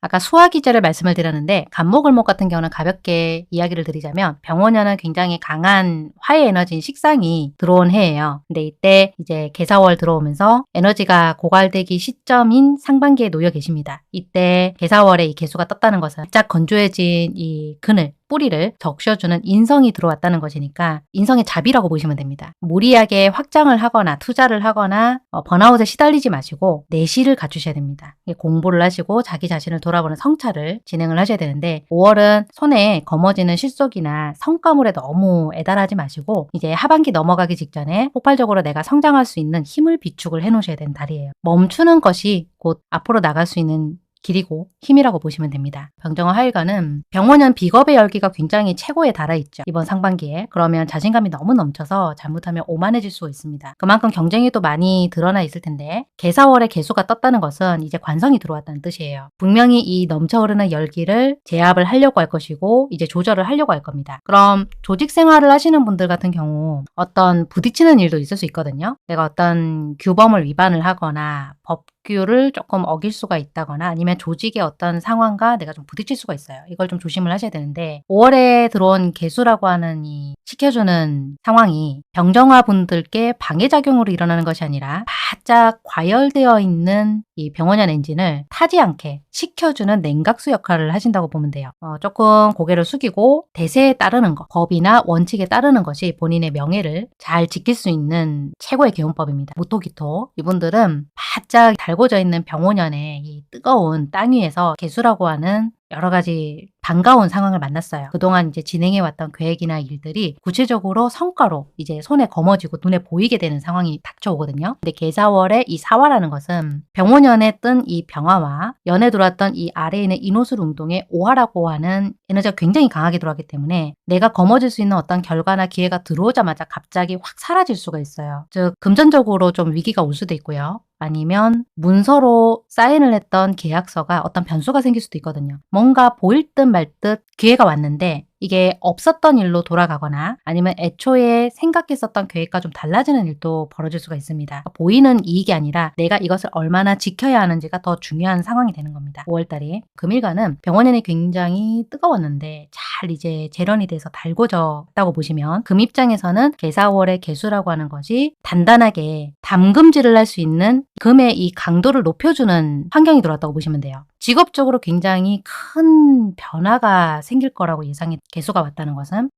아까 수화기제를 말씀을 드렸는데 간목을목 같은 경우는 가볍게 이야기를 드리자면 병원년은 굉장히 강한 화해 에너지인 식상이 들어온 해예요. 근데 이때 이제 개사월 들어오면서 에너지가 고갈되기 시점인 상반기에 놓여 계십니다. 이때 개사월에 이 개수가 떴다는 것은 살짝 건조해진 이 그늘 뿌리를 적셔주는 인성이 들어왔다는 것이니까 인성의 자비라고 보시면 됩니다. 무리하게 확장을 하거나 투자를 하거나 번아웃에 시달리지 마시고 내실을 갖추셔야 됩니다. 공부를 하시고 자기 자신을 돌아보는 성찰을 진행을 하셔야 되는데 5월은 손에 거머쥐는 실속이나 성과물에 너무 애달하지 마시고 이제 하반기 넘어가기 직전에 폭발적으로 내가 성장할 수 있는 힘을 비축을 해놓으셔야 되는 달이에요. 멈추는 것이 곧 앞으로 나갈 수 있는 길이고 힘이라고 보시면 됩니다. 병정화 화일관은 병원년 비겁의 열기가 굉장히 최고에 달아있죠. 이번 상반기에. 그러면 자신감이 너무 넘쳐서 잘못하면 오만해질 수가 있습니다. 그만큼 경쟁이 또 많이 드러나 있을 텐데 개사월에 개수가 떴다는 것은 이제 관성이 들어왔다는 뜻이에요. 분명히 이 넘쳐흐르는 열기를 제압을 하려고 할 것이고 이제 조절을 하려고 할 겁니다. 그럼 조직 생활을 하시는 분들 같은 경우 어떤 부딪히는 일도 있을 수 있거든요. 내가 어떤 규범을 위반을 하거나 법규를 조금 어길 수가 있다거나 아니면 조직의 어떤 상황과 내가 좀 부딪힐 수가 있어요. 이걸 좀 조심을 하셔야 되는데 5월에 들어온 개수라고 하는 이 시켜주는 상황이 병정화 분들께 방해작용으로 일어나는 것이 아니라 바짝 과열되어 있는 이 병원년 엔진을 타지 않게 식혀주는 냉각수 역할을 하신다고 보면 돼요. 조금 고개를 숙이고 대세에 따르는 것, 법이나 원칙에 따르는 것이 본인의 명예를 잘 지킬 수 있는 최고의 기원법입니다. 무토기토 이분들은 바짝 달궈져 있는 병원년의 이 뜨거운 땅 위에서 개수라고 하는 여러 가지 반가운 상황을 만났어요. 그동안 이제 진행해왔던 계획이나 일들이 구체적으로 성과로 이제 손에 거머쥐고 눈에 보이게 되는 상황이 닥쳐오거든요. 근데 개사월에 이 사화라는 것은 병원년에 뜬 이 병화와 연에 들어왔던 이 아래에 있는 인호술 운동의 오화라고 하는 에너지가 굉장히 강하게 들어왔기 때문에 내가 거머쥘 수 있는 어떤 결과나 기회가 들어오자마자 갑자기 확 사라질 수가 있어요. 즉 금전적으로 좀 위기가 올 수도 있고요. 아니면 문서로 사인을 했던 계약서가 어떤 변수가 생길 수도 있거든요. 뭔가 보일 듯 말 듯 기회가 왔는데 이게 없었던 일로 돌아가거나 아니면 애초에 생각했었던 계획과 좀 달라지는 일도 벌어질 수가 있습니다. 보이는 이익이 아니라 내가 이것을 얼마나 지켜야 하는지가 더 중요한 상황이 되는 겁니다. 5월달이. 금일간은 병원년이 굉장히 뜨거웠는데 잘 이제 재련이 돼서 달궈졌다고 보시면 금 입장에서는 개사월의 개수라고 하는 것이 단단하게 담금질을 할 수 있는 금의 이 강도를 높여주는 환경이 들어왔다고 보시면 돼요. 직업적으로 굉장히 큰 변화가 생길 거라고 예상이 개수가 왔다는 것은